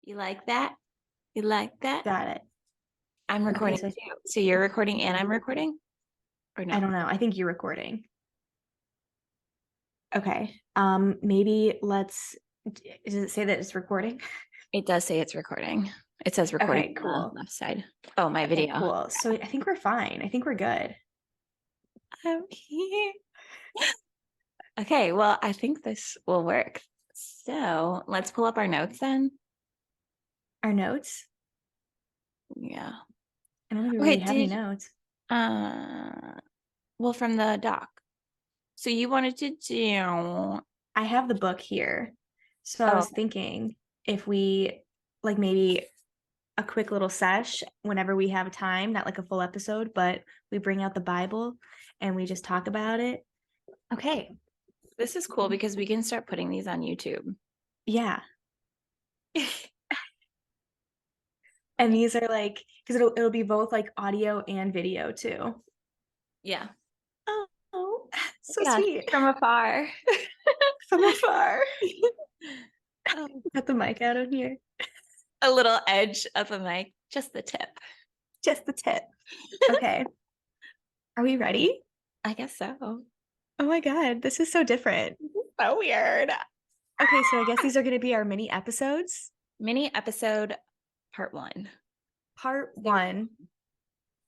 You like that? You like that? Got it. I'm Okay, recording so too. So you're recording and I'm recording? Or I no? don't know. I think you're recording. Okay. Maybe does it say that it's recording? It does say it's recording. It says recording Okay, on cool. the left side. Oh, my Okay, video. cool. So I think we're fine. I think we're good. Okay. Okay, well, I think this will work. So let's pull up our notes then. Our notes? Yeah. I don't even Okay, really have any notes. uh well from the doc. So you wanted to do I have the book here. So I oh was thinking if we maybe a quick little sesh whenever we have time, not like a full episode, but we bring out the Bible and we just talk about it. okay. This is cool because we can start putting these on YouTube. Yeah. And these are because it'll be both like audio and video too. Yeah. Oh, so Yeah, sweet. from afar. From afar. Um, Got the mic out of here. a little edge of the mic, just the tip. Just the tip. Okay. Are we ready? I guess so. Oh my God, this is so different. So weird. Okay, so I guess these are going to be our mini episodes. Mini episode part one. Part So one.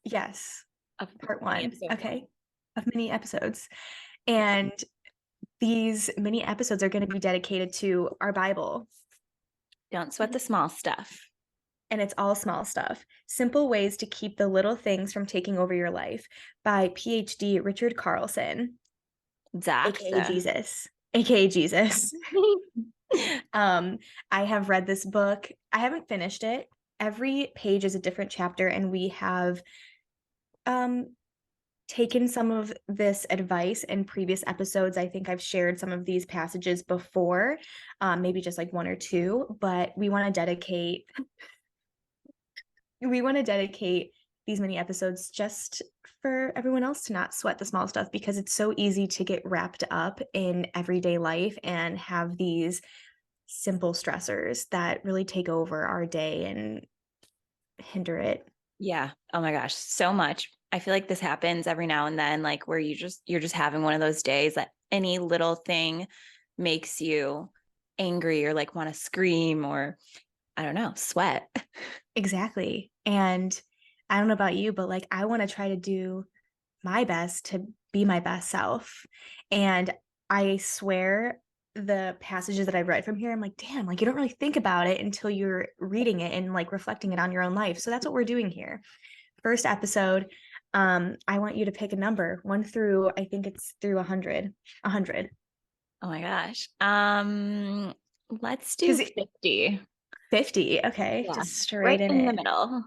Yes, of part mini one. episode one. Okay, of mini episodes. Yeah. And these mini episodes are going to be dedicated to our Bible. Don't sweat the small stuff. And it's all small stuff. Simple ways to keep the little things from taking over your life by PhD Richard Carlson, aka Doctor. Jesus, aka Jesus. um, I have read this book. I haven't finished it. Every page is a different chapter, and we have um taken some of this advice in previous episodes. I think I've shared some of these passages before, maybe just like one or two, but we want to dedicate these mini episodes just for everyone else to not sweat the small stuff because it's so easy to get wrapped up in everyday life and have these simple stressors that really take over our day and hinder it. Yeah. Oh my gosh. So much. I feel like this happens every now and then, like where you're just having one of those days that any little thing makes you angry or like want to scream or I don't know, sweat. Exactly. And I don't know about you, but I want to try to do my best to be my best self. And I swear the passages that I read from here, I'm like, damn, you don't really think about it until you're reading it and reflecting it on your own life. So that's what we're doing here. First episode, I want you to pick a number, one through, I think it's through 100. 100. Oh my gosh. Let's do Because 50. 50, okay, Yeah. just straight Right in in the it. middle.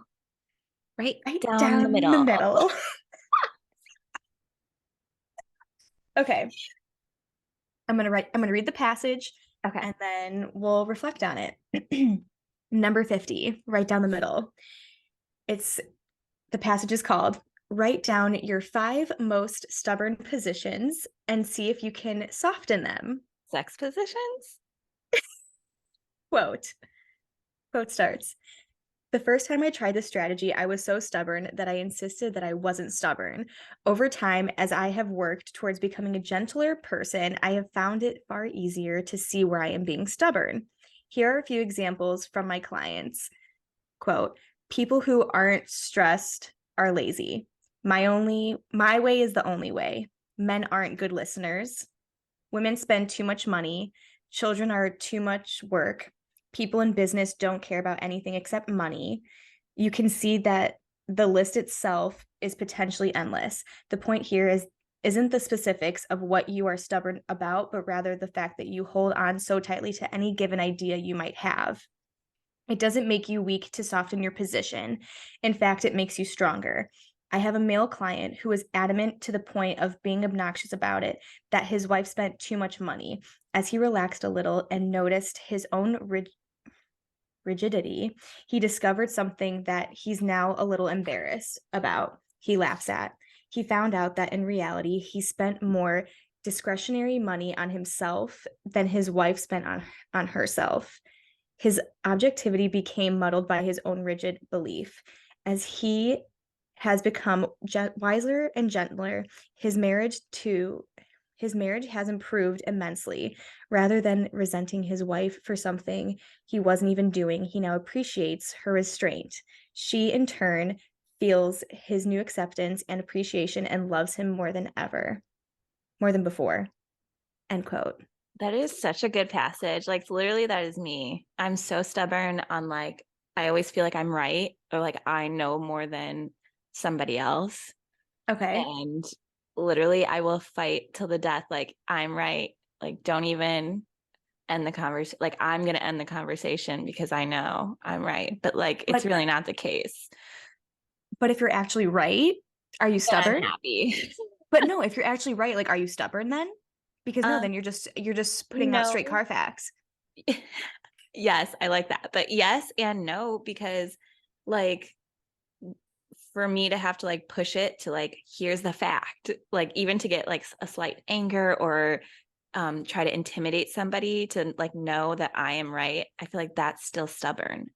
Right Right down the down the middle. middle. Okay. I'm gonna read the passage Okay. and then we'll reflect on it. Number 50, right down the middle. It's the passage is called Write Down Your 5 Most Stubborn Positions and See If You Can Soften Them. Sex positions? Quote. Quote starts. The first time I tried this strategy, I was so stubborn that I insisted that I wasn't stubborn. Over time, as I have worked towards becoming a gentler person, I have found it far easier to see where I am being stubborn. Here are a few examples from my clients. Quote, people who aren't stressed are lazy. My way is the only way. Men aren't good listeners. Women spend too much money. Children are too much work. People in business don't care about anything except money. You can see that the list itself is potentially endless. The point here isn't the specifics of what you are stubborn about, but rather the fact that you hold on so tightly to any given idea you might have. It doesn't make you weak to soften your position. In fact, it makes you stronger. I have a male client who is adamant to the point of being obnoxious about it that his wife spent too much money. As he relaxed a little and noticed his own rigidity, he discovered something that he's now a little embarrassed about. He laughs at. He found out that in reality, he spent more discretionary money on himself than his wife spent on herself. His objectivity became muddled by his own rigid belief. As he has become wiser and gentler, his marriage has improved immensely. Rather than resenting his wife for something he wasn't even doing, he now appreciates her restraint. She, in turn, feels his new acceptance and appreciation and loves him more than ever, more than before. End quote. That is such a good passage. Like literally that is me. I'm so stubborn on like I always feel like I'm right or like I know more than somebody else. Okay. And literally I will fight till the death like I'm right. Like don't even end the conversation. Like I'm going to end the conversation because I know I'm right. But like it's But really not the case. but if you're actually right, are you Then I'm stubborn? happy. But no, if you're actually right, like, are you stubborn then? Because no, um then you're just putting out straight no. Carfax. Yes, I like that. But yes and no because like for me to have to like push it to like here's the fact like even to get like a slight anger or try to intimidate somebody to like know that I am right, I feel like that's still stubborn.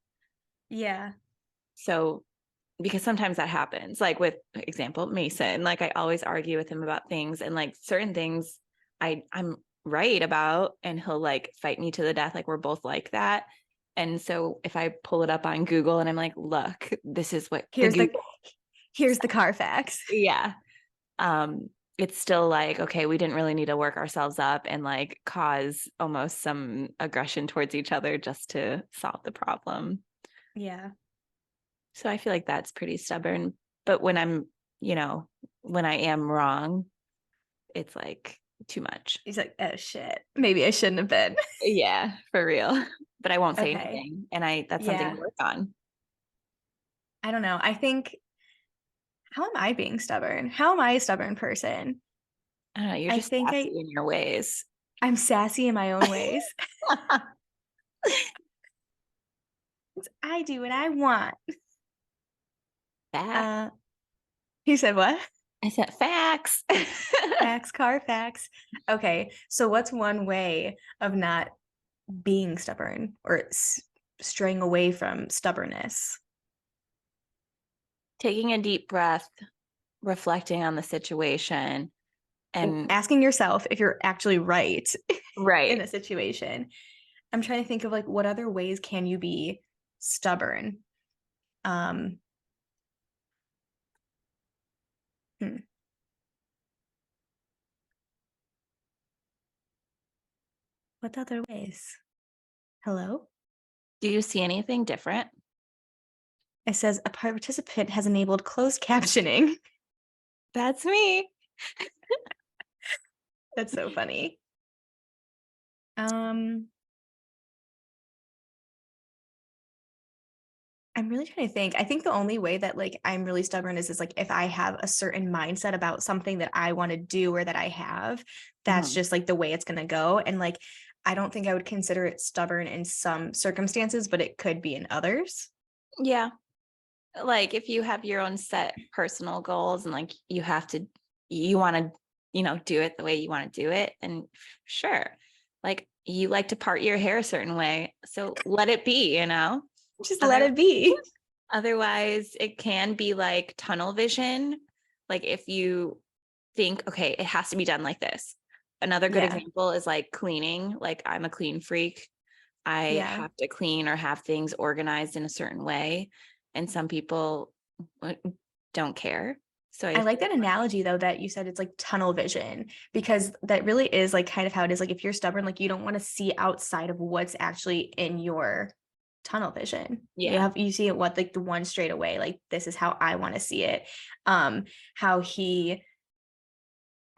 Yeah. So because sometimes that happens like with example Mason, like I always argue with him about things and like certain things I'm right about and he'll like fight me to the death, like we're both like that. And so if I pull it up on Google and I'm like look, this is what the Here's the Google here's said. the Carfax. Yeah, it's still like okay we didn't really need to work ourselves up and like cause almost some aggression towards each other just to solve the problem. Yeah. So I feel like that's pretty stubborn, but when I'm you know when I am wrong it's like too much. He's like, oh shit. Maybe I shouldn't have been. Yeah, for real. But I won't say Okay. anything and I that's something to Yeah. work on. I don't know. I think, how am I being stubborn? How am I a stubborn person? I don't know, you're I just think sassy in your ways. I'm sassy in my own ways. I do what I want. Fact. Uh, he said what? I said facts. Facts, Carfax. Okay, so what's one way of not being stubborn or straying away from stubbornness? Taking a deep breath, reflecting on the situation and Asking yourself if you're actually right in right. a situation. I'm trying to think of like what other ways can you be stubborn? Um, hmm, what other ways? Hello? Do you see anything different? It says a participant has enabled closed captioning. That's me. That's so funny. Um, I'm really trying to think. I think the only way that like I'm really stubborn is like if I have a certain mindset about something that I want to do or that I have, that's Mhm. just like the way it's gonna go. And like I don't think I would consider it stubborn in some circumstances, but it could be in others. Yeah. Like if you have your own set personal goals and like you have to, you want to, do it the way you want to do it. And sure, like you like to part your hair a certain way. So let it be. Just let Other, it be. otherwise, it can be like tunnel vision. Like if you think, okay, it has to be done like this. Another good Yeah. example is like cleaning. Like I'm a clean freak. I Yeah. have to clean or have things organized in a certain way. And some people uh, don't care. So I I like feel that analogy though that you said it's like tunnel vision because that really is like kind of how it is. Like if you're stubborn, like you don't want to see outside of what's actually in your tunnel vision. yeah. You see it what like the one straight away, like this is how I want to see it. Um, how he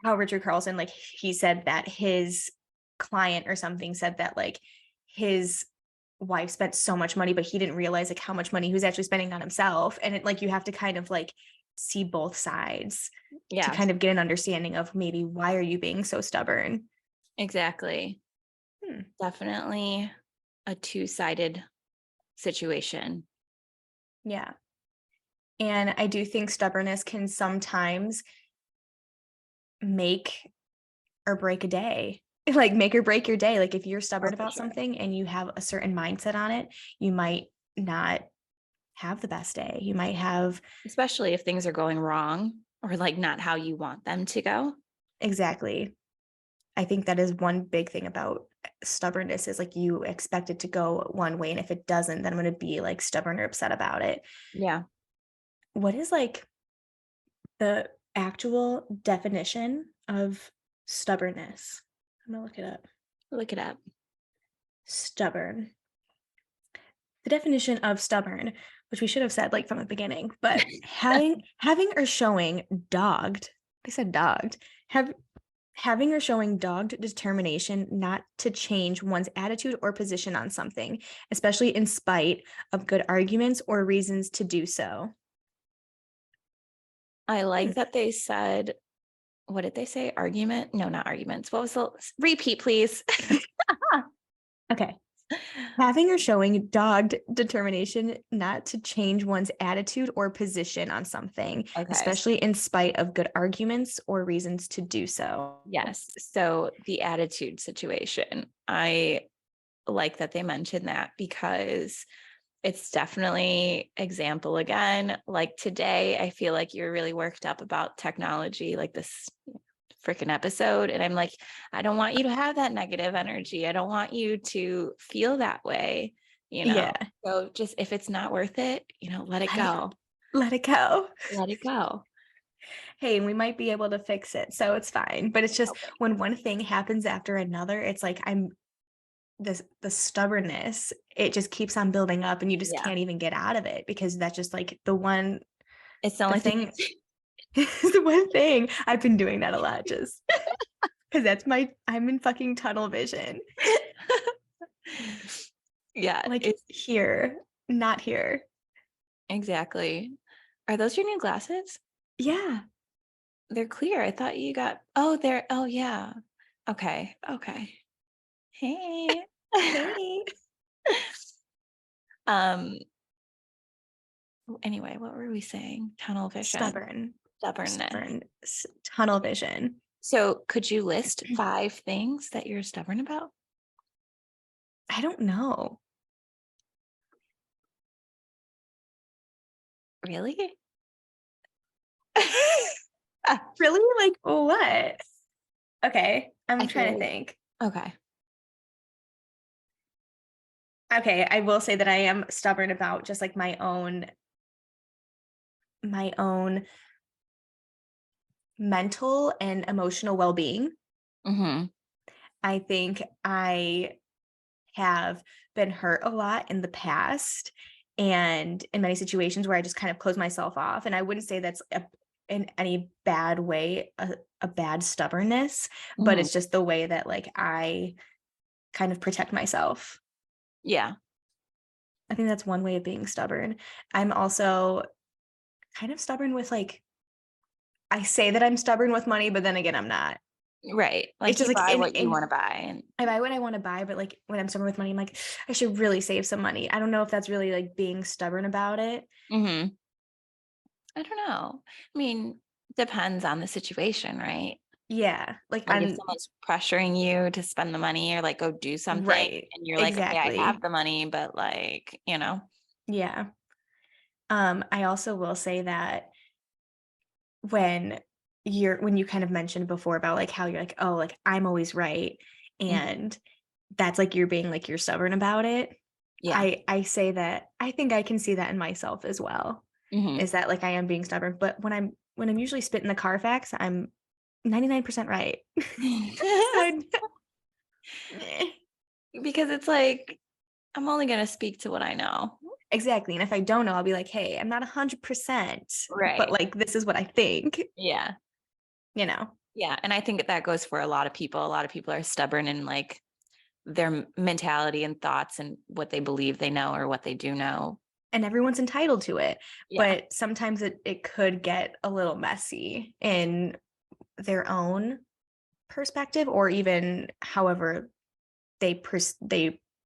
how Richard Carlson, like he said that his client or something said that like his wife spent so much money, but he didn't realize like how much money he was actually spending on himself. And it like you have to kind of like see both sides to Yeah, kind of get an understanding of maybe why are you being so stubborn. exactly. Hmm. Definitely a two-sided situation. Yeah. And I do think stubbornness can sometimes make or break a day. like make or break your day. Like if you're Oh, stubborn for about sure. something and you have a certain mindset on it, you might not have the best day. You might have Especially if things are going wrong or like not how you want them to go. exactly. I think that is one big thing about stubbornness is like you expect it to go one way. And if it doesn't, then I'm going to be like stubborn or upset about it. Yeah. What is like the actual definition of stubbornness? I'm going to look it up. Look it up. Stubborn. The definition of stubborn, which we should have said like from the beginning, but having or showing dogged. I said dogged. Have having or showing dogged determination not to change one's attitude or position on something, especially in spite of good arguments or reasons to do so. I Hmm. like that they said, what did they say? Argument? No, not arguments. What was the repeat, please? Okay. Having or showing dogged determination not to change one's attitude or position on something, Okay. especially in spite of good arguments or reasons to do so. Yes. So the attitude situation, I like that they mentioned that because it's definitely example again. Like today, I feel like you're really worked up about technology, like this freaking episode. And I'm like, I don't want you to have that negative energy. I don't want you to feel that way, you know? Yeah. So just if it's not worth it, let it Let it go. let it go. Let it go. Hey, we might be able to fix it, so it's fine. But it's just when one thing happens after another, it's like I'm this the stubbornness, it just keeps on building up and you just Yeah. can't even get out of it because that's just like the It's the thing the one thing. I've been doing that a lot just because I'm in fucking tunnel vision. yeah, Like it's here, not here. exactly. Are those your new glasses? Yeah. They're clear. I thought you got, oh yeah. Okay. Okay. Hey. Hey. um, anyway, what were we saying? Tunnel vision, Stubborn. stubbornness. Stubborn. Tunnel vision. So could you list 5 things that you're stubborn about? I don't know. Really? Really? Like what? Okay, I'm I feel trying to like, think. okay. Okay, I will say that I am stubborn about just like my own mental and emotional well-being. Mm-hmm. I think I have been hurt a lot in the past and in many situations where I just kind of close myself off. And I wouldn't say that's in any bad way a bad stubbornness, but Mm-hmm. it's just the way that like I kind of protect myself. Yeah. I think that's one way of being stubborn. I'm also kind of stubborn with like I say that I'm stubborn with money, but then again, I'm not. Right. It's Like just you like buy in what you in want to buy. And I buy what I want to buy, but like when I'm stubborn with money, I'm like, I should really save some money. I don't know if that's really like being stubborn about it. mm-hmm. I don't know. I mean, depends on the situation, right? Yeah. Like Like if I'm someone's pressuring you to spend the money or like go do something right. and you're like, okay, I have Exactly. the money, but like, Yeah. I also will say that when when you kind of mentioned before about like how you're like, oh, like I'm always right. mhm, And that's like you're being like you're stubborn about it. yeah. I say that I think I can see that in myself as well. Hmm. Is that like I am being stubborn, but when I'm usually spitting the Carfax, I'm 99% right. So Because it's like, I'm only going to speak to what I know. exactly. And if I don't know, I'll be like, hey, I'm not 100%, but Right. like this is what I think, Yeah. you know. Yeah. And I think that goes for a lot of people. A lot of people are stubborn in like their mentality and thoughts and what they believe they know or what they do know. And everyone's entitled to it. Yeah. But sometimes it could get a little messy in their own perspective or even however they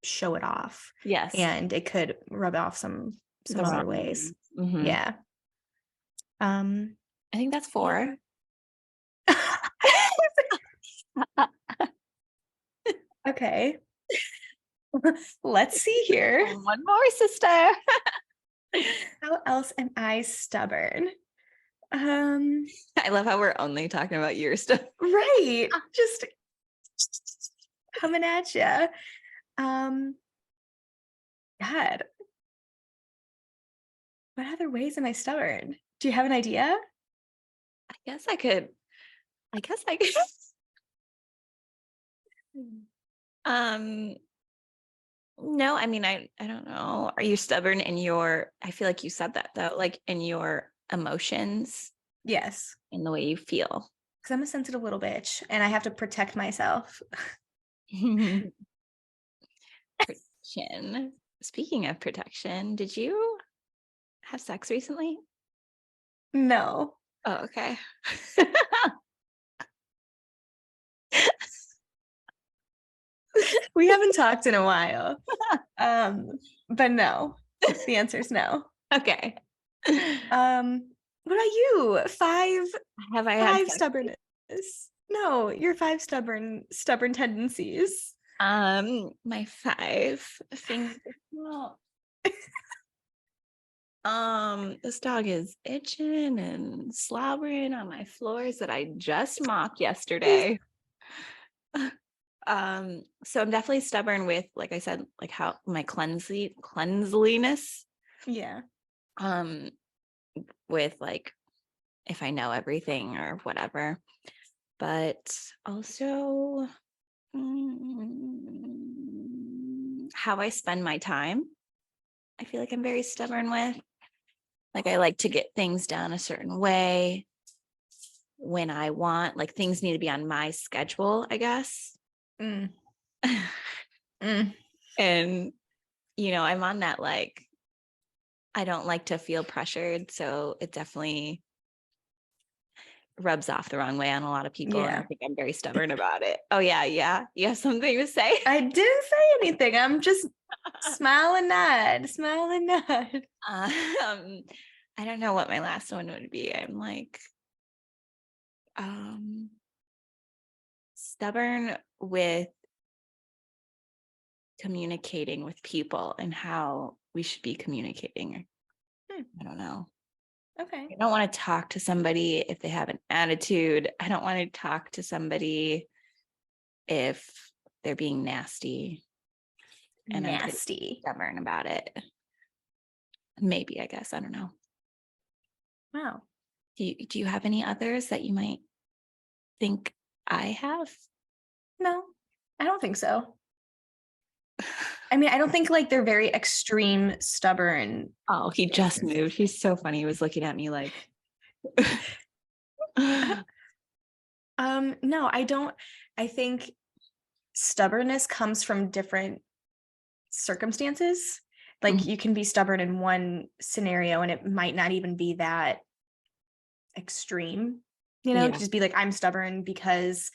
show it off. Yes. And it could rub off some The other wrong ways. ones. Hmm. Yeah. Um I think that's yeah. 4. Okay. Let's see here. One more, sister. How else am I stubborn? Um, I love how we're only talking about your stuff. right. Just coming at you. Um, God, what other ways am I stubborn? Do you have an idea? I guess I could. Um, no, I mean, I don't know. Are you stubborn in your, I feel like you said that though, like in your emotions, Yes, in the way you feel. because I'm a sensitive little bitch and I have to protect myself. Protection. Speaking of protection, did you have sex recently? No, Oh, okay. we haven't talked in a while. Um, but no, the answer is no. Okay. What about you? Have I had Five sex? stubbornness. No, your five stubborn tendencies. My five fingers. Well, this dog is itching and slobbering on my floors that I just mopped yesterday. So I'm definitely stubborn with, like I said, like how my cleanliness. Yeah. Um, with like if I know everything or whatever, but also how I spend my time. I feel like I'm very stubborn with. Like I like to get things done a certain way when I want, like things need to be on my schedule, I guess. Mm, mm. And, you know, I'm on that, like, I don't like to feel pressured. So it definitely rubs off the wrong way on a lot of people. And I Yeah. think I'm very stubborn about it. Oh, yeah. Yeah. You have something to say? I didn't say anything. I'm just smile and nod, smile and nod. I don't know what my last one would be. I'm like, stubborn with communicating with people and how we should be communicating. I don't know. Okay. I don't want to talk to somebody if they have an attitude. I don't want to talk to somebody if they're being nasty. And I'm pretty Nasty. stubborn about it. Maybe, I guess. I don't know. Wow. Do you have any others that you might think I have? No, I don't think so. I mean, I don't think like they're very extreme, stubborn. Oh, he just moved. He's so funny. He was looking at me like, No, I don't. I think stubbornness comes from different circumstances. Like Mhm. you can be stubborn in one scenario and it might not even be that extreme. You know, it could Yeah, just be like, I'm stubborn because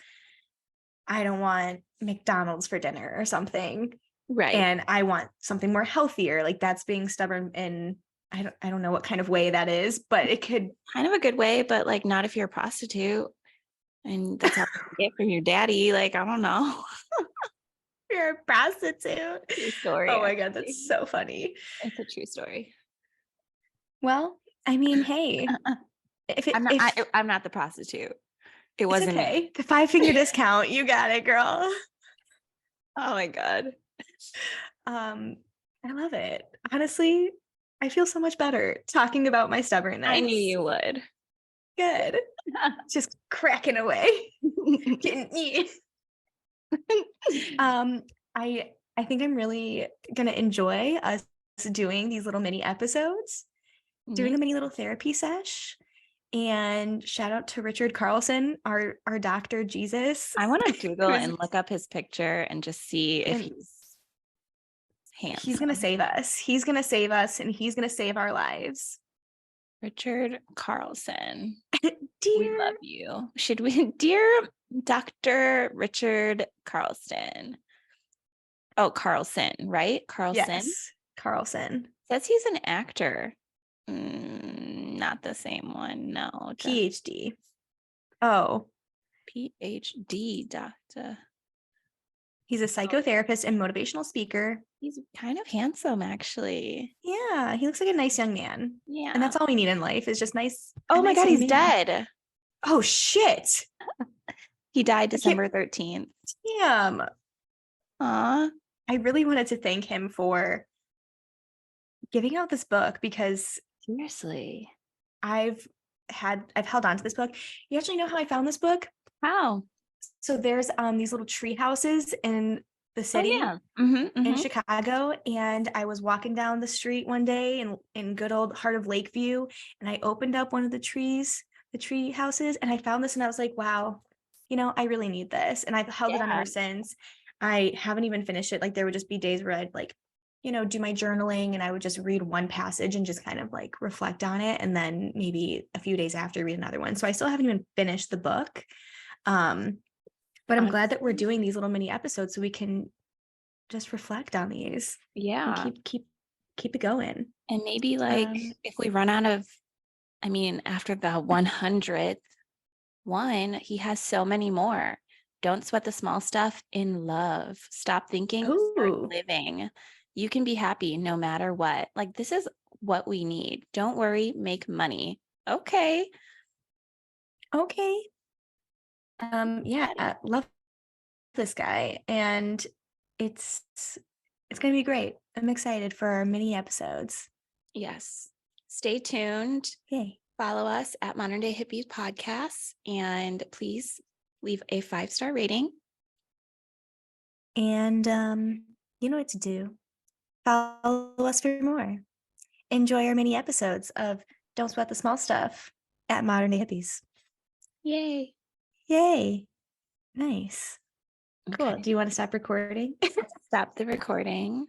I don't want McDonald's for dinner or something. right. And I want something more healthier. Like that's being stubborn in I don't know what kind of way that is, but it could Kind of a good way, but like not if you're a prostitute and that's all you get from your daddy. Like, I don't know. you're a prostitute. True story, Oh my God, actually. that's so funny. It's a true story. Well, I mean, hey, if it if I'm not the prostitute. It it's wasn't me. okay. The 5 finger discount, you got it, girl. Oh my God. Um, I love it. Honestly, I feel so much better talking about my I knew stubbornness. you would. Good. Just cracking away. Getting me. Um, I think I'm really gonna enjoy us doing these little mini episodes, doing Me. a mini little therapy sesh. And shout out to Richard Carlson, our doctor Jesus, I want to Google who's and look up his picture and just see if and he's he's gonna handsome. save us. He's gonna save us and he's gonna save our lives. Richard Carlson. We love Dear, you. Should we, dear Dr. Richard Carlson? Oh, Carlson, right? Carlson. yes, Carlson, Says he's an actor. Not the same one. No. PhD. Oh, PhD doctor. He's a psychotherapist and motivational speaker. He's kind of handsome, actually. Yeah, he looks like a nice young man. And Yeah. that's all we need in life is just a Oh my nice God, young he's man. dead. Oh shit. He died I can't December 13th. damn. Aw. I really wanted to thank him for giving out this book because Seriously. I've held on to this book. You actually know how I found this book? How? So there's these little tree houses in the Oh city yeah. Mm-hmm, in mm-hmm. Chicago, and I was walking down the street one day in good old heart of Lakeview, and I opened up one of the tree houses, and I found this, and I was like, wow, I really need this, and I've held it on Yeah. ever since. I haven't even finished it. Like there would just be days where I'd like, do my journaling, and I would just read one passage and just kind of like reflect on it, and then maybe a few days after read another one. So I still haven't even finished the book. But I'm glad that we're doing these little mini episodes so we can just reflect on these and Yeah. keep it going. And maybe like if we run out of, after the 100th one, he has so many more. Don't sweat the small stuff. In love. Stop thinking, start Oh, living. You can be happy no matter what. Like, this is what we need. Don't worry, make money. Okay. okay. Yeah, love this guy, and it's gonna be great. I'm excited for our mini episodes. Yes. Stay tuned. Yay. Follow us at Modern Day Hippies Podcasts, and please leave a 5-star rating. And you know what to do. Follow us for more. Enjoy our mini episodes of Don't Sweat the Small Stuff at Modern Day Hippies. Yay. Yay. Nice. Cool. Okay. Do you want to stop recording? Stop the recording.